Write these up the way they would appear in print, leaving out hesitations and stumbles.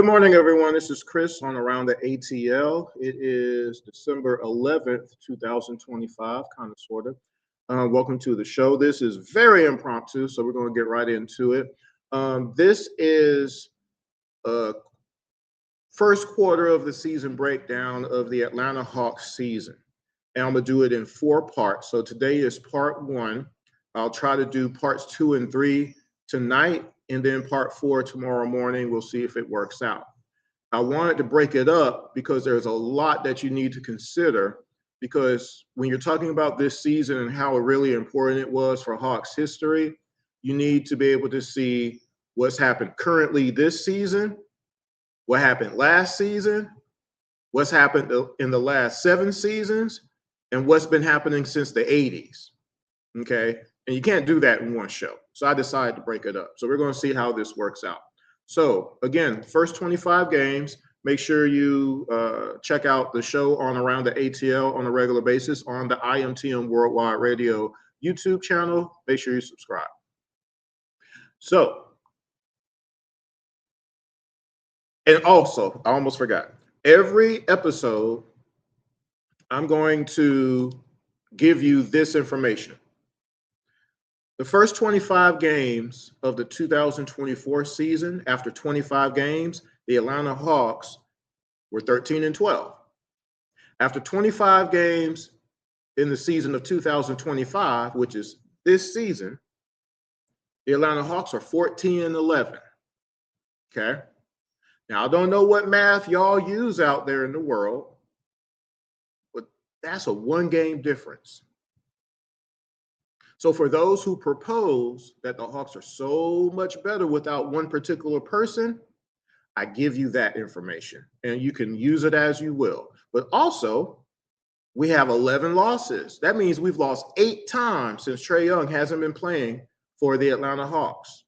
morning, everyone. This is Chris on Around the ATL. It is December 11th, 2025, kind of, sort of. Welcome to the show. This is very impromptu, so we're going to get right into it. This is first quarter of the season breakdown of the Atlanta Hawks season. And I'm going to do it in 4 parts. So today is part 1. I'll try to do parts 2 and 3 tonight, and then part 4 tomorrow morning. We'll see if it works out. I wanted to break it up because there's a lot that you need to consider, because when you're talking about this season and how really important it was for Hawks history, you need to be able to see what's happened currently this season, what happened last season, what's happened in the last 7 seasons, and what's been happening since the 80s. Okay. And you can't do that in one show. So I decided to break it up. So we're going to see how this works out. So again, first 25 games, make sure you check out the show on Around the ATL on a regular basis on the IMTM Worldwide Radio YouTube channel. Make sure you subscribe. So, and also, I almost forgot, every episode, I'm going to give you this information. The first 25 games of the 2024 season, after 25 games, the Atlanta Hawks were 13-12. After 25 games in the season of 2025, which is this season, the Atlanta Hawks are 14-11. Okay. Now, I don't know what math y'all use out there in the world, but that's a 1-game difference. So for those who propose that the Hawks are so much better without one particular person, I give you that information and you can use it as you will. But also, we have 11 losses. That means we've lost 8 times since Trae Young hasn't been playing for the Atlanta Hawks.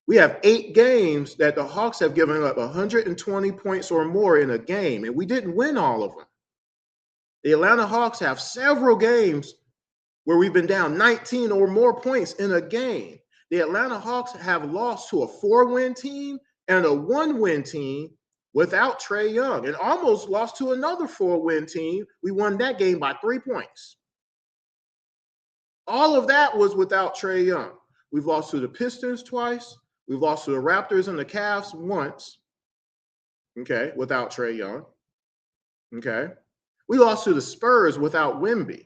We have 8 games that the Hawks have given up 120 points or more in a game, and we didn't win all of them. The Atlanta Hawks have several games where we've been down 19 or more points in a game. The Atlanta Hawks have lost to a 4-win team and a 1-win team without Trae Young, and almost lost to another 4-win team. We won that game by 3 points. All of that was without Trae Young. We've lost to the Pistons twice. We've lost to the Raptors and the Cavs once, okay, without Trae Young, okay. We lost to the Spurs without Wemby,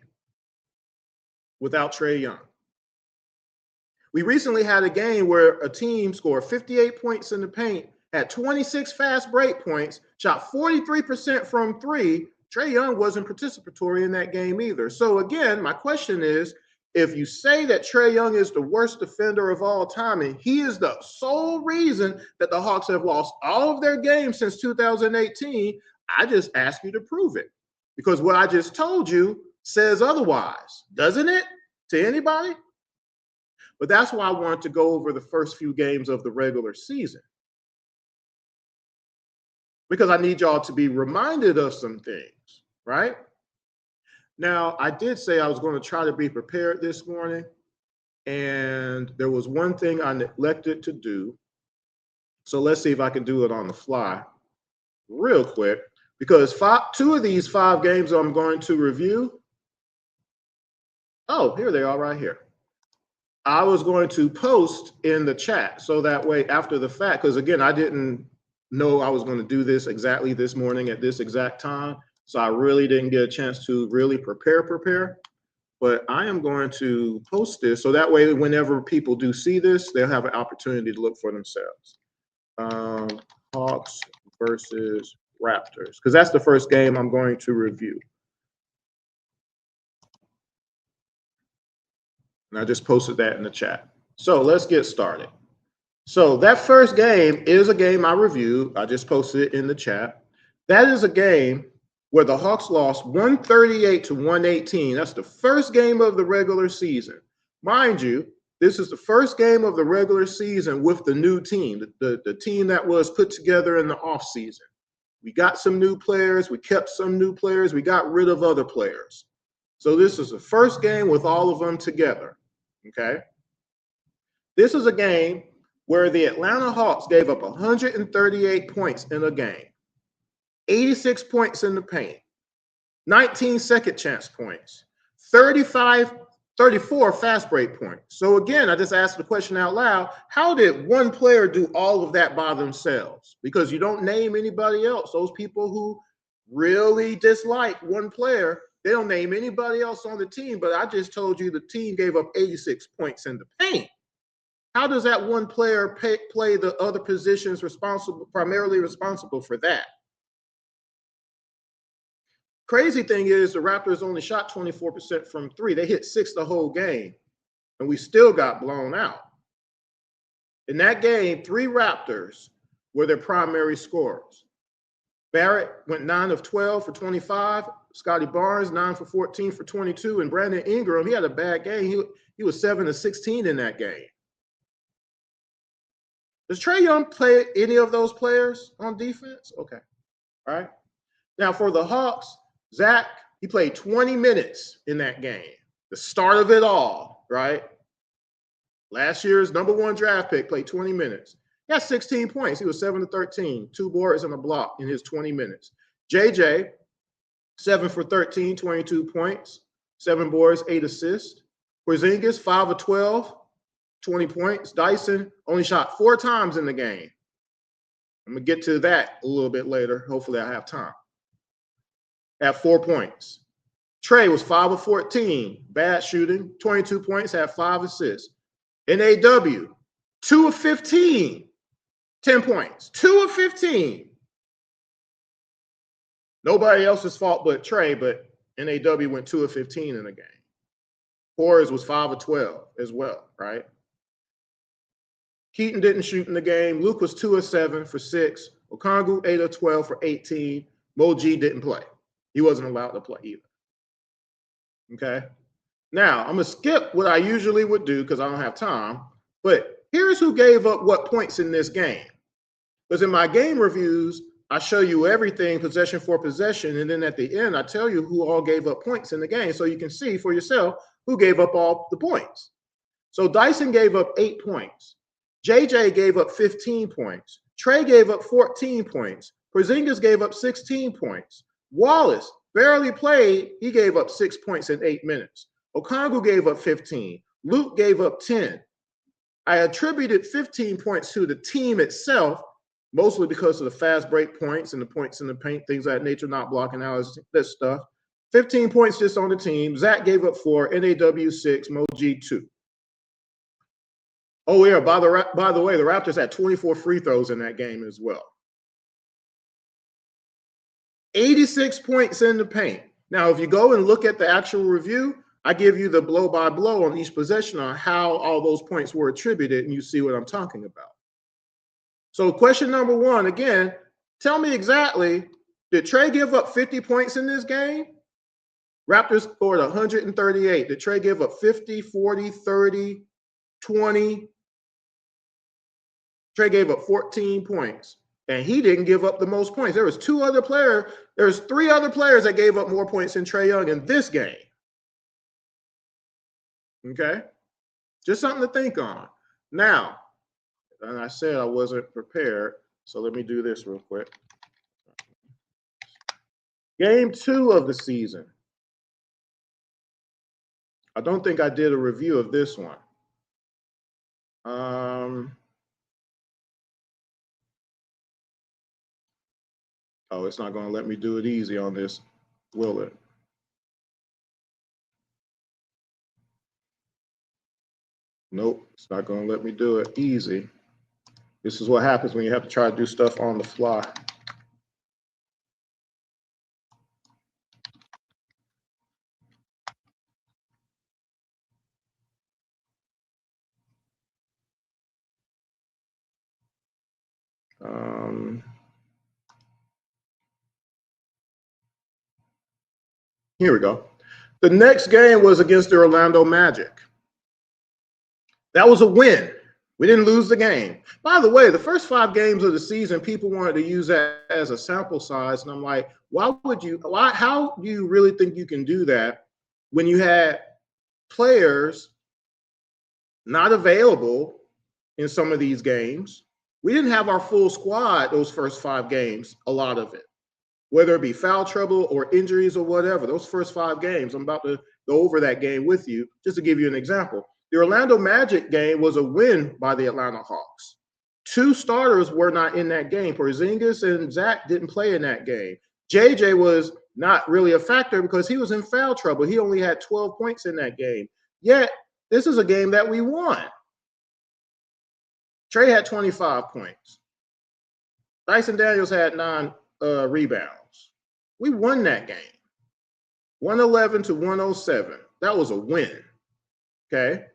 without Trae Young. We recently had a game where a team scored 58 points in the paint, had 26 fast break points, shot 43% from 3. Trae Young wasn't participatory in that game either. So again, my question is, if you say that Trae Young is the worst defender of all time, and he is the sole reason that the Hawks have lost all of their games since 2018, I just ask you to prove it. Because what I just told you says otherwise, doesn't it, to anybody? But that's why I wanted to go over the first few games of the regular season, because I need y'all to be reminded of some things, right? Now, I did say I was going to try to be prepared this morning, and there was one thing I neglected to do. So let's see if I can do it on the fly real quick, because 2 of these 5 games I'm going to review. Oh, here they are right here. I was going to post in the chat so that way after the fact, because again, I didn't know I was going to do this exactly this morning at this exact time. So I really didn't get a chance to really prepare. But I am going to post this so that way whenever people do see this, they'll have an opportunity to look for themselves. Hawks versus Raptors, because that's the first game I'm going to review. And I just posted that in the chat. So let's get started. So that first game is a game I reviewed. I just posted it in the chat. That is a game where the Hawks lost 138-118. That's the first game of the regular season. Mind you, this is the first game of the regular season with the new team, the team that was put together in the offseason. We got some new players. We kept some new players. We got rid of other players. So this is the first game with all of them together, okay? This is a game where the Atlanta Hawks gave up 138 points in a game, 86 points in the paint, 19 second chance points, 34 fast break points. So again, I just asked the question out loud, how did one player do all of that by themselves? Because you don't name anybody else. Those people who really dislike one player, they don't name anybody else on the team, but I just told you the team gave up 86 points in the paint. How does that one player play the other positions primarily responsible for that? Crazy thing is the Raptors only shot 24% from three. They hit 6 the whole game, and we still got blown out. In that game, 3 Raptors were their primary scorers. Barrett went 9 of 12 for 25. Scotty Barnes, 9 for 14 for 22. And Brandon Ingram, he had a bad game. He was 7 of 16 in that game. Does Trae Young play any of those players on defense? Okay. All right. Now, for the Hawks, Zach, he played 20 minutes in that game. The start of it all, right? Last year's #1 draft pick played 20 minutes. He had 16 points. He was 7 of 13, 2 boards and a block in his 20 minutes. JJ, 7 for 13, 22 points, 7 boards, 8 assists. Porzingis, 5 of 12, 20 points. Dyson only shot 4 times in the game. I'm going to get to that a little bit later. Hopefully I have time. At 4 points. Trae was 5 of 14, bad shooting, 22 points, had 5 assists. NAW, 2 of 15, 10 points, 2 of 15. Nobody else's fault but Trae, but NAW went 2 of 15 in the game. Porras was 5 of 12 as well, right? Keaton didn't shoot in the game. Luke was 2 of 7 for 6. Okongwu, 8 of 12 for 18. Mo G didn't play. He wasn't allowed to play either. Okay? Now, I'm going to skip what I usually would do because I don't have time. But here's who gave up what points in this game. Because in my game reviews, I show you everything possession for possession. And then at the end, I tell you who all gave up points in the game so you can see for yourself who gave up all the points. So Dyson gave up 8 points. JJ gave up 15 points. Trae gave up 14 points. Porzingis gave up 16 points. Wallace barely played. He gave up 6 points in 8 minutes. Okongwu gave up 15. Luke gave up 10. I attributed 15 points to the team itself, mostly because of the fast break points and the points in the paint, things of that nature, not blocking out, that stuff. 15 points just on the team. Zach gave up 4, NAW 6, Mo G 2. Oh, yeah, by the way, the Raptors had 24 free throws in that game as well. 86 points in the paint. Now, if you go and look at the actual review, I give you the blow-by-blow on each possession on how all those points were attributed, and you see what I'm talking about. So question number 1, again, tell me exactly, did Trae give up 50 points in this game? Raptors scored 138. Did Trae give up 50, 40, 30, 20? Trae gave up 14 points, and he didn't give up the most points. There's 3 other players that gave up more points than Trae Young in this game. Okay? Just something to think on. Now, and I said I wasn't prepared, so let me do this real quick. Game 2 of the season. I don't think I did a review of this one. Oh, it's not going to let me do it easy on this, will it? Nope, it's not going to let me do it easy. This is what happens when you have to try to do stuff on the fly. Here we go. The next game was against the Orlando Magic. That was a win. We didn't lose the game. By the way, the first 5 games of the season, people wanted to use that as a sample size. And I'm like, how do you really think you can do that when you had players not available in some of these games. We didn't have our full squad those first 5 games, a lot of it, whether it be foul trouble or injuries or whatever. Those first 5 games, I'm about to go over that game with you just to give you an example. The Orlando Magic game was a win by the Atlanta Hawks. 2 starters were not in that game. Porzingis and Zach didn't play in that game. JJ was not really a factor because he was in foul trouble. He only had 12 points in that game. Yet, this is a game that we won. Trey had 25 points. Dyson Daniels had 9 rebounds. We won that game. 111 to 107. That was a win. Okay?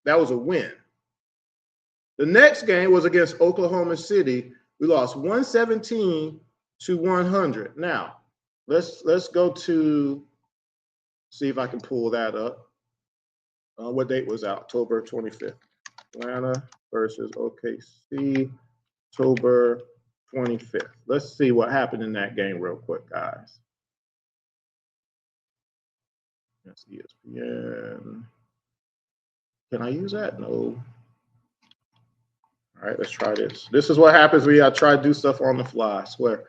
That was a win. The next game was against Oklahoma City. We lost 117 to 100. Now, let's go to see if I can pull that up. What date was that? October 25th. Atlanta versus OKC, October 25th. Let's see what happened in that game real quick, guys. That's ESPN. Can I use that? No. All right, let's try this. This is what happens when I try to do stuff on the fly. I swear.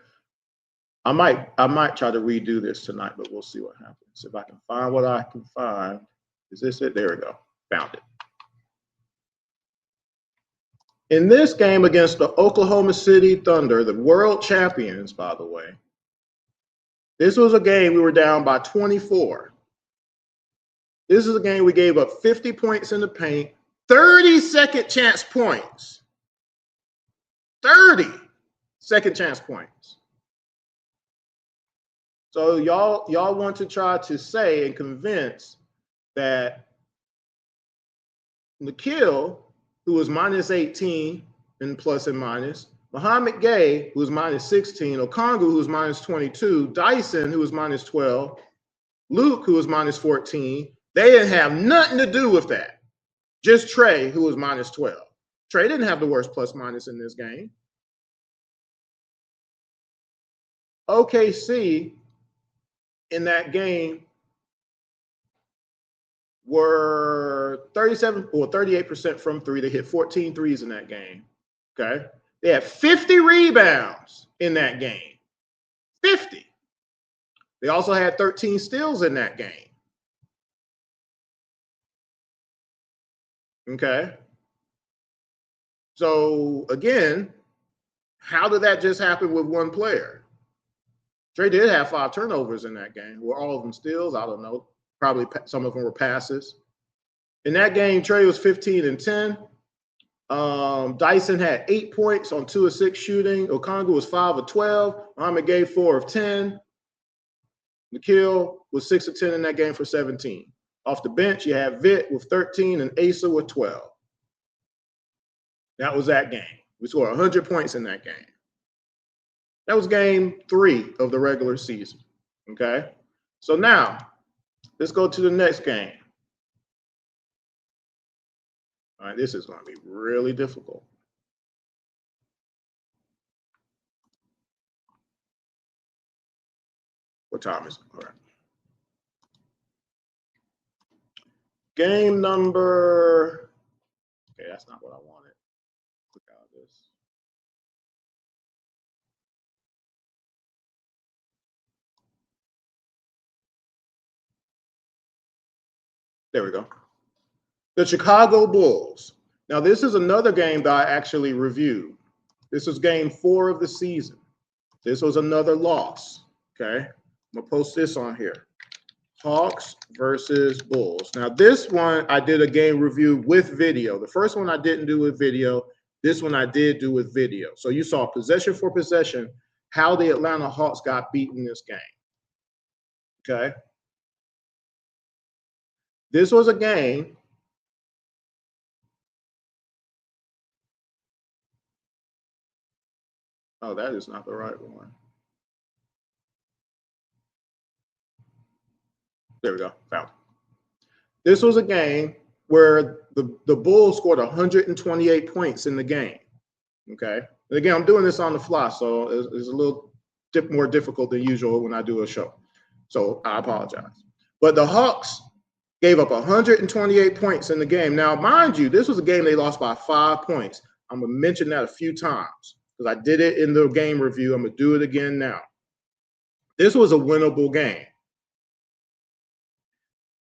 I might try to redo this tonight, but we'll see what happens. If I can find what I can find. Is this it? There we go. Found it. In this game against the Oklahoma City Thunder, the world champions, by the way, this was a game we were down by 24. This is a game we gave up 50 points in the paint, 30 second chance points. 30 second chance points. So y'all want to try to say and convince that Nikhil, who was minus 18 in plus and minus, Muhammad Gay, who was minus 16, Okongwu, who was minus 22, Dyson, who was minus 12, Luke, who was minus 14, they didn't have nothing to do with that. Just Trey, who was minus 12. Trey didn't have the worst plus minus in this game. OKC in that game were 37 or 38% from 3. They hit 14 threes in that game. Okay. They had 50 rebounds in that game. 50. They also had 13 steals in that game. Okay. So again, how did that just happen with one player? Trey did have 5 turnovers in that game. Were all of them steals? I don't know. Probably some of them were passes. In that game, Trey was 15 and 10. Dyson had 8 points on 2 of 6 shooting. Okongwu was 5 of 12. Muhammad Gay 4 of 10. Nikhil was 6 of 10 in that game for 17. Off the bench, you have Vit with 13 and Asa with 12. That was that game. We scored 100 points in that game. That was game 3 of the regular season. Okay? So now, let's go to the next game. All right, this is going to be really difficult. What time is it? All right. Game number. Okay, that's not what I wanted. Click out of this. There we go. The Chicago Bulls. Now, this is another game that I actually reviewed. This was game 4 of the season. This was another loss. Okay. I'm going to post this on here. Hawks versus Bulls. Now, this one, I did a game review with video. The first one I didn't do with video. This one I did do with video. So you saw possession for possession, how the Atlanta Hawks got beaten in this game. Okay. This was a game oh, that is not the right one. There we go. Found it. This was a game where the Bulls scored 128 points in the game. Okay. And again, I'm doing this on the fly, so it's a little more difficult than usual when I do a show. So I apologize. But the Hawks Gave up 128 points in the game. Now, mind you, this was a game they lost by 5 points. I'm going to mention that a few times because I did it in the game review. I'm going to do it again now. This was a winnable game.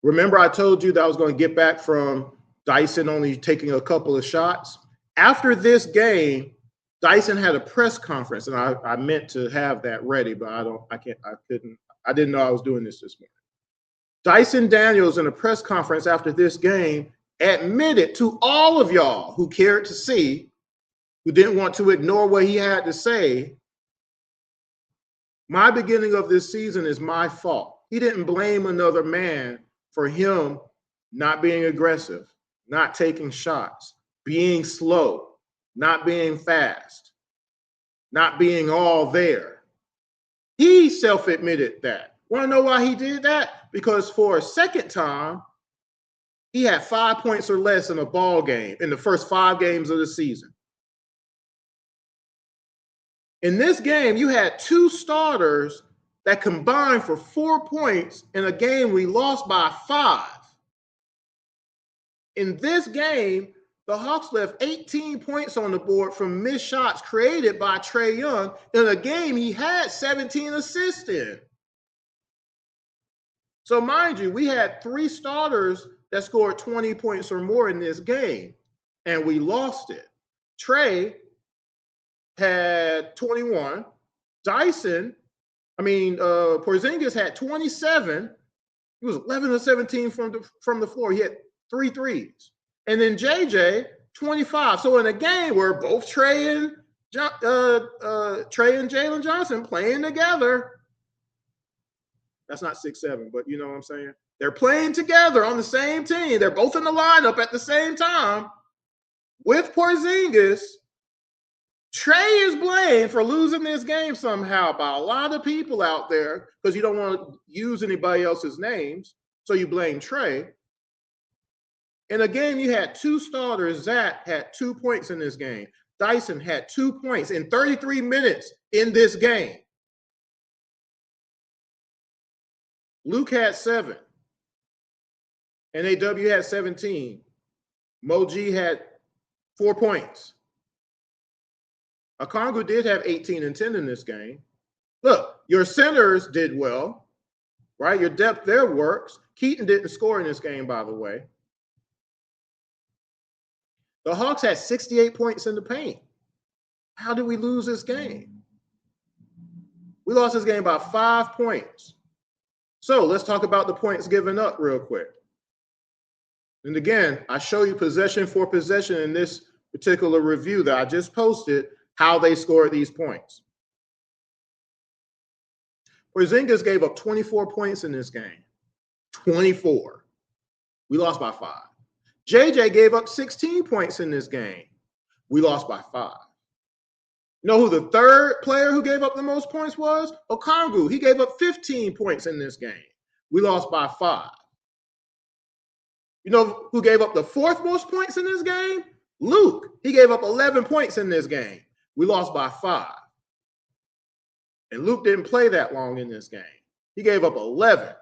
Remember, I told you that I was going to get back from Dyson only taking a couple of shots. After this game, Dyson had a press conference, and I meant to have that ready, but I didn't know I was doing this morning. Dyson Daniels in a press conference after this game admitted to all of y'all who cared to see, who didn't want to ignore what he had to say, my beginning of this season is my fault. He didn't blame another man for him not being aggressive, not taking shots, being slow, not being fast, not being all there. He self-admitted that. Want to know why he did that? Because for a second time, he had 5 points or less in a ball game in the first 5 games of the season. In this game, you had 2 starters that combined for 4 points in a game we lost by 5. In this game, the Hawks left 18 points on the board from missed shots created by Trae Young in a game he had 17 assists in. So mind you, we had 3 starters that scored 20 points or more in this game, and we lost it. Trae had 21. Porzingis had 27. He was 11 of 17 from the floor. He had 3 threes. And then JJ, 25. So in a game where both Trae and Jalen Johnson playing together, that's not 6'7", but you know what I'm saying? They're playing together on the same team. They're both in the lineup at the same time. With Porzingis, Trae is blamed for losing this game somehow by a lot of people out there because you don't want to use anybody else's names. So you blame Trae. In a game, you had 2 starters. Zach had 2 points in this game. Dyson had 2 points in 33 minutes in this game. Luke had 7. NAW had 17. Moji had 4 points. Okongwu did have 18 and 10 in this game. Look, your centers did well, right? Your depth there works. Keaton didn't score in this game, by the way. The Hawks had 68 points in the paint. How did we lose this game? We lost this game by 5 points. So let's talk about the points given up real quick. And again, I show you possession for possession in this particular review that I just posted, how they scored these points. Porzingis gave up 24 points in this game. 24. We lost by 5. JJ gave up 16 points in this game. We lost by 5. You know who the third player who gave up the most points was? Okongwu. He gave up 15 points in this game. We lost by 5. You know who gave up the 4th most points in this game? Luke. He gave up 11 points in this game. We lost by 5. And Luke didn't play that long in this game. He gave up 11.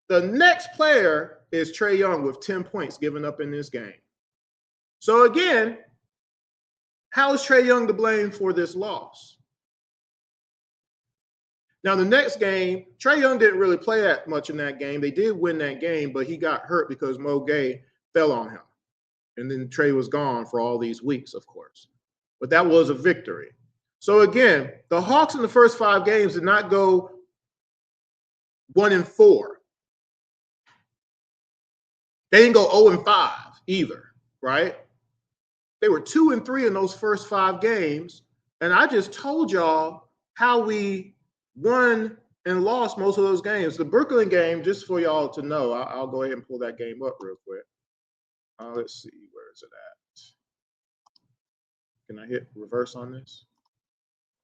The next player is Trae Young with 10 points given up in this game. So again, how is Trae Young to blame for this loss? Now, the next game, Trae Young didn't really play that much in that game. They did win that game, but he got hurt because Mo Gay fell on him. And then Trae was gone for all these weeks, of course. But that was a victory. So again, the Hawks in the first 5 games did not go 1-4. They didn't go 0-5 either, right? They were 2-3 in those first 5 games. And I just told y'all how we won and lost most of those games. The Brooklyn game, just for y'all to know, I'll go ahead and pull that game up real quick. Let's see, where is it at? Can I hit reverse on this?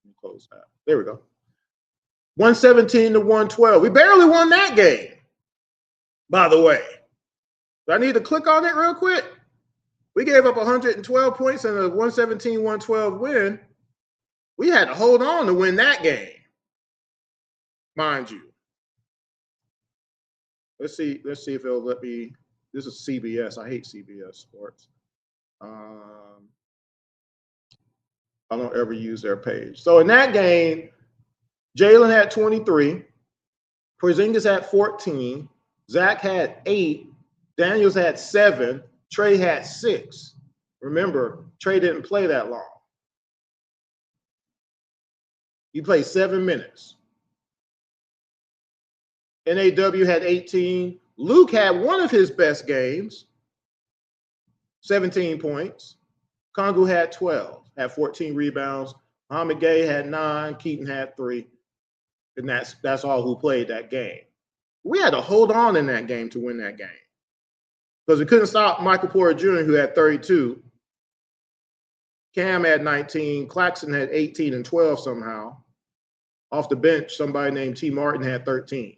Let me close that. There we go. 117-112. We barely won that game, by the way. Do I need to click on it real quick? We gave up 112 points in a 117-112 win. We had to hold on to win that game, mind you. Let's see if it'll let me. This is CBS. I hate CBS Sports. I don't ever use their page. So in that game, Jalen had 23, Porzingis had 14, Zach had 8, Daniels had 7, Trey had 6. Remember, Trey didn't play that long. He played 7 minutes. NAW had 18. Luke had one of his best games, 17 points. Kongu had 12, had 14 rebounds. Muhammad Gay had 9. Keaton had 3. And that's all who played that game. We had to hold on in that game to win that game because we couldn't stop Michael Porter Jr., who had 32. Cam had 19. Claxton had 18 and 12 somehow. Off the bench, somebody named T. Martin had 13.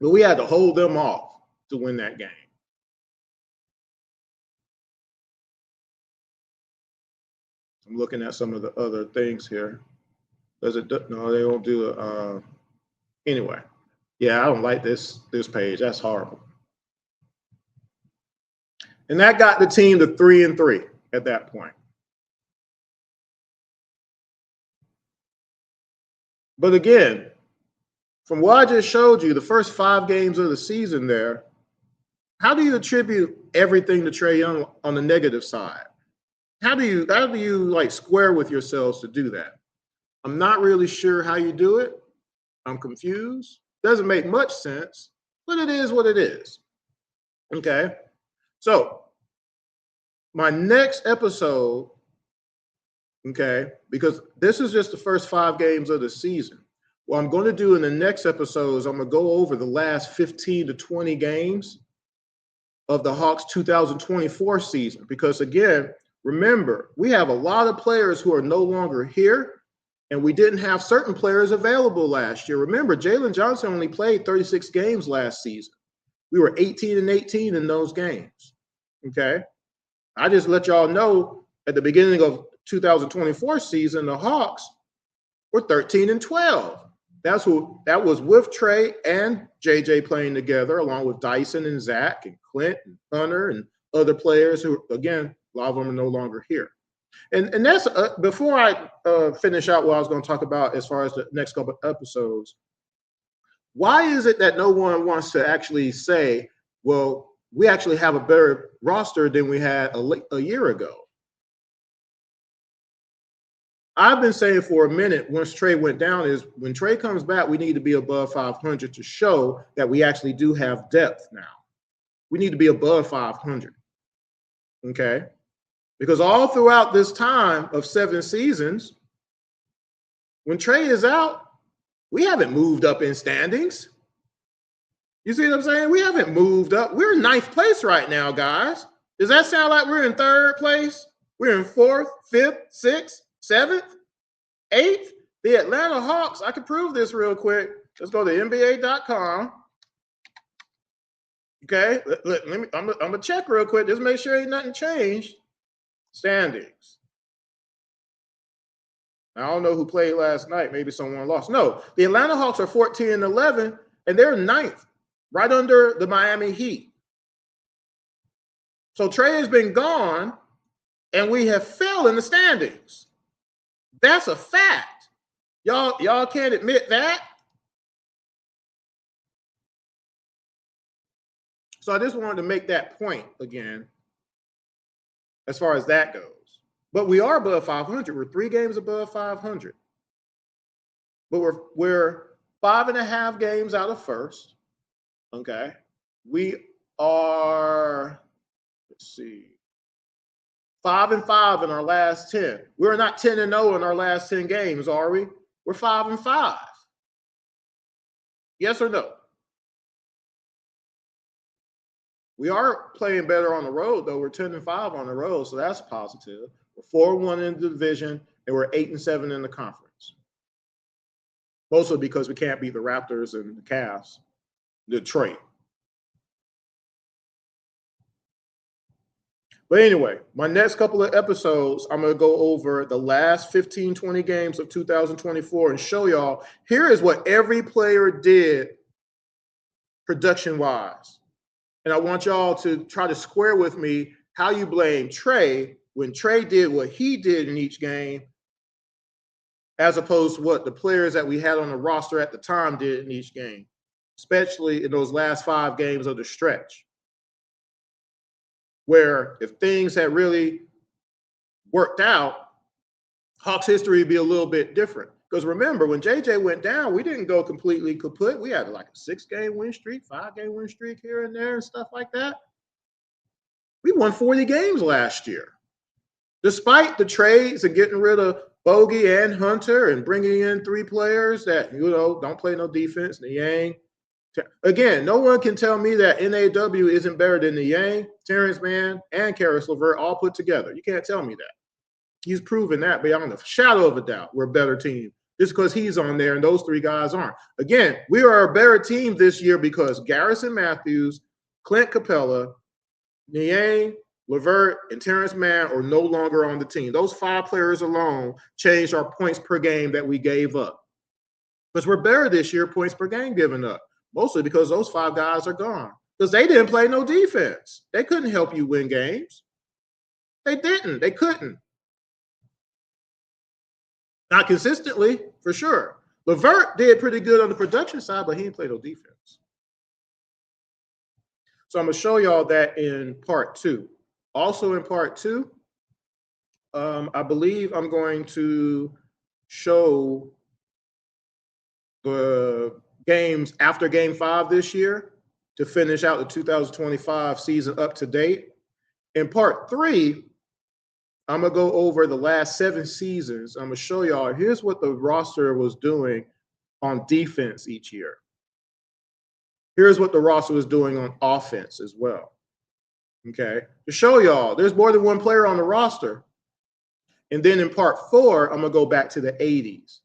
But we had to hold them off to win that game. I'm looking at some of the other things here. Does it? No, they don't do it. Anyway, yeah, I don't like this page. That's horrible. And that got the team to 3-3 at that point. But again, from what I just showed you, the first 5 games of the season there, how do you attribute everything to Trae Young on the negative side? How do you like square with yourselves to do that? I'm not really sure how you do it. I'm confused. Doesn't make much sense, but it is what it is. Okay. So my next episode, okay, because this is just the first 5 games of the season. What I'm going to do in the next episode is I'm going to go over the last 15 to 20 games of the Hawks 2024 season. Because again, remember, we have a lot of players who are no longer here, and we didn't have certain players available last year. Remember, Jalen Johnson only played 36 games last season. We were 18 and 18 in those games. Okay. I just let y'all know at the beginning of 2024 season, the Hawks were 13 and 12. That was with Trey and JJ playing together, along with Dyson and Zach and Clint and Hunter and other players who, again, a lot of them are no longer here. And that's before I finish out what I was going to talk about as far as the next couple of episodes. Why is it that no one wants to actually say, well, we actually have a better roster than we had a year ago? I've been saying for a minute, once Trey went down, is when Trey comes back, we need to be above 500 to show that we actually do have depth now. We need to be above 500. Okay? Because all throughout this time of 7 seasons, when Trey is out, we haven't moved up in standings. You see what I'm saying? We haven't moved up. We're in 9th place right now, guys. Does that sound like we're in 3rd place? We're in 4th, 5th, 6th, 7th, 8th. The Atlanta Hawks, I can prove this real quick. Let's go to NBA.com. Okay, I'm going to check real quick. Just make sure ain't nothing changed. Standings. I don't know who played last night. Maybe someone lost. No, the Atlanta Hawks are 14 and 11, and they're 9th, right under the Miami Heat. So Trey has been gone, and we have fell in the standings. That's a fact. Y'all can't admit that. So I just wanted to make that point again, as far as that goes. But we are above 500. We're 3 games above 500. But we're 5.5 games out of first. Okay. We are, let's see, 5-5 in our last 10. We're not 10-0 in our last 10 games, are we? We're 5-5. Yes or no? We are playing better on the road, though. We're 10-5 on the road, so that's positive. We're 4-1 in the division, and we're 8-7 in the conference. Mostly because we can't beat the Raptors and the Cavs, Detroit. But anyway, my next couple of episodes, I'm going to go over the last 15, 20 games of 2024 and show y'all, here is what every player did production-wise. And I want y'all to try to square with me how you blame Trae when Trae did what he did in each game, as opposed to what the players that we had on the roster at the time did in each game, especially in those last 5 games of the stretch, where if things had really worked out, Hawks history would be a little bit different. Because remember, when JJ went down, we didn't go completely kaput. We had like a 6-game win streak, 5-game win streak here and there and stuff like that. We won 40 games last year. Despite the trades and getting rid of Bogey and Hunter and bringing in 3 players that, don't play no defense, Niang. Again, no one can tell me that NAW isn't better than Niang, Terrence Mann, and Caris LeVert all put together. You can't tell me that. He's proven that beyond a shadow of a doubt. We're a better team just because he's on there and those 3 guys aren't. Again, we are a better team this year because Garrison Matthews, Clint Capella, Niang, LeVert, and Terrence Mann are no longer on the team. Those 5 players alone changed our points per game that we gave up. Because we're better this year, points per game given up. Mostly because those 5 guys are gone. Because they didn't play no defense. They couldn't help you win games. They didn't. They couldn't. Not consistently, for sure. LeVert did pretty good on the production side, but he didn't play no defense. So I'm going to show y'all that in part 2. Also in part 2, I believe I'm going to show the games after Game 5 this year to finish out the 2025 season up to date. In part 3, I'm going to go over the last 7 seasons. I'm going to show y'all, here's what the roster was doing on defense each year. Here's what the roster was doing on offense as well. Okay? To show y'all, there's more than one player on the roster. And then in part 4, I'm going to go back to the 80s.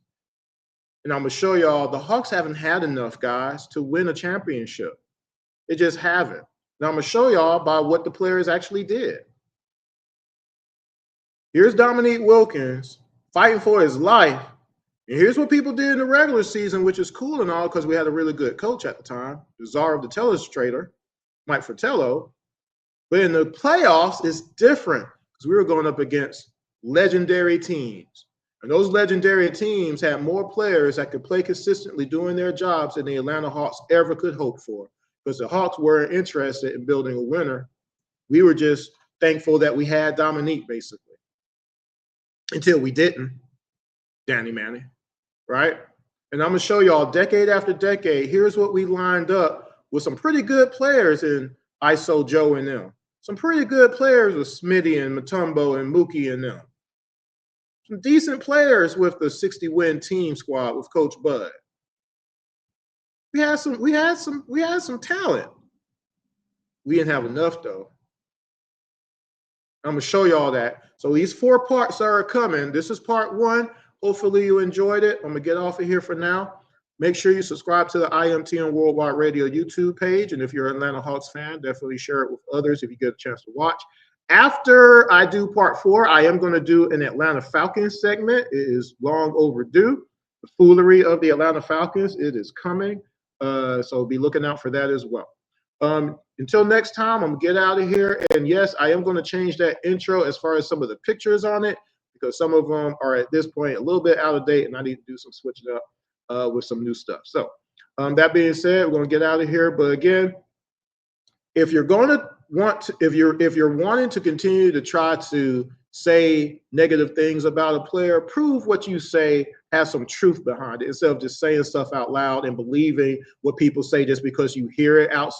And I'm going to show y'all the Hawks haven't had enough guys to win a championship. They just haven't. Now I'm going to show y'all by what the players actually did. Here's Dominique Wilkins fighting for his life. And here's what people did in the regular season, which is cool and all because we had a really good coach at the time, the czar of the telestrator, Mike Fratello. But in the playoffs, it's different because we were going up against legendary teams. And those legendary teams had more players that could play consistently doing their jobs than the Atlanta Hawks ever could hope for. Because the Hawks weren't interested in building a winner. We were just thankful that we had Dominique, basically. Until we didn't, Danny Manning, right? And I'm going to show y'all decade after decade, here's what we lined up with some pretty good players in ISO Joe and them. Some pretty good players with Smitty and Mutombo and Mookie and them. Some decent players with the 60-win team squad with Coach Bud. We had some talent. We didn't have enough though. I'm going to show y'all that. So these 4 parts are coming. This is part 1. Hopefully you enjoyed it. I'm going to get off of here for now. Make sure you subscribe to the IMTN Worldwide Radio YouTube page. And if you're an Atlanta Hawks fan, definitely share it with others if you get a chance to watch. After I do part 4, I am going to do an Atlanta Falcons segment. It is long overdue. The foolery of the Atlanta Falcons, it is coming. So be looking out for that as well. Until next time, I'm going to get out of here. And yes, I am going to change that intro as far as some of the pictures on it, because some of them are at this point a little bit out of date and I need to do some switching up with some new stuff. So that being said, we're going to get out of here. But again, if you're going to if you're wanting to continue to try to say negative things about a player, prove what you say has some truth behind it instead of just saying stuff out loud and believing what people say just because you hear it out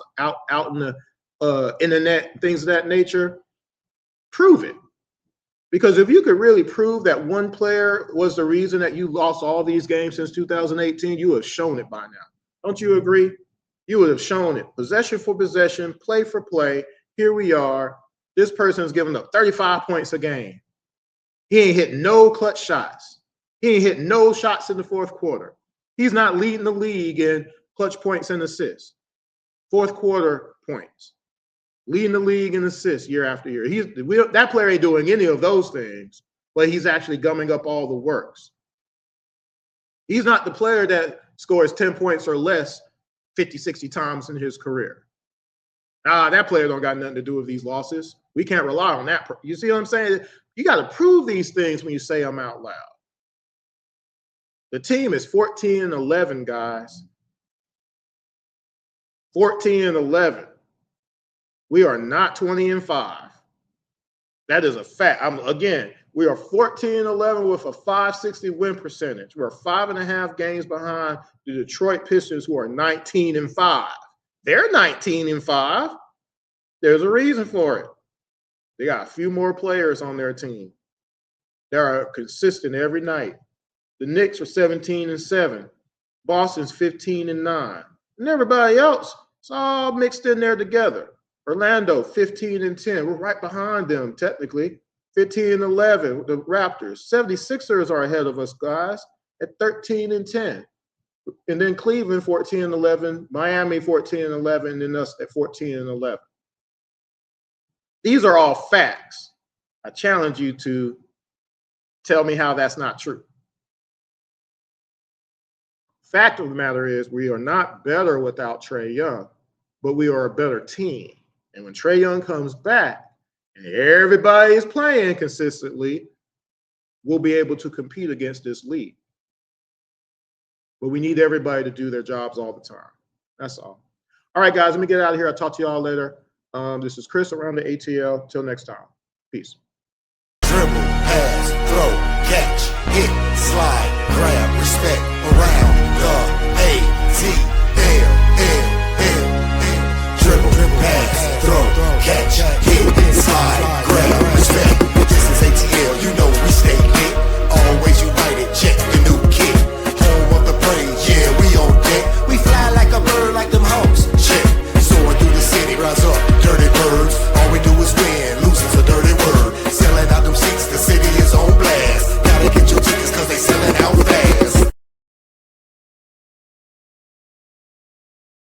in the internet, things of that nature. Prove it. Because if you could really prove that one player was the reason that you lost all these games since 2018, you would have shown it by now. Don't you agree? You would have shown it. Possession for possession, play for play. Here we are. This person's giving up 35 points a game. He ain't hit no clutch shots. He ain't hit no shots in the fourth quarter. He's not leading the league in clutch points and assists. Fourth quarter points. Leading the league in assists year after year. That player ain't doing any of those things, but he's actually gumming up all the works. He's not the player that scores 10 points or less 50, 60 times in his career. That player don't got nothing to do with these losses. We can't rely on that. You see what I'm saying? You got to prove these things when you say them out loud. The team is 14-11, guys. 14-11. We are not 20-5. That is a fact. Again, we are 14-11 with a .560 win percentage. We're 5.5 games behind the Detroit Pistons, who are 19-5. They're 19-5. There's a reason for it. They got a few more players on their team. They are consistent every night. The Knicks are 17-7. Boston's 15-9. And everybody else, it's all mixed in there together. Orlando, 15-10. We're right behind them, technically. 15-11, the Raptors. 76ers are ahead of us, guys, at 13-10. And then Cleveland, 14-11. Miami, 14-11. And then us at 14-11. These are all facts. I challenge you to tell me how that's not true. Fact of the matter is, we are not better without Trae Young, but we are a better team. And when Trae Young comes back and everybody is playing consistently, we'll be able to compete against this league. But we need everybody to do their jobs all the time. That's all. All right, guys, let me get out of here. I'll talk to y'all later. This is Chris around the ATL. Till next time. Peace. Dribble, pass, throw, catch.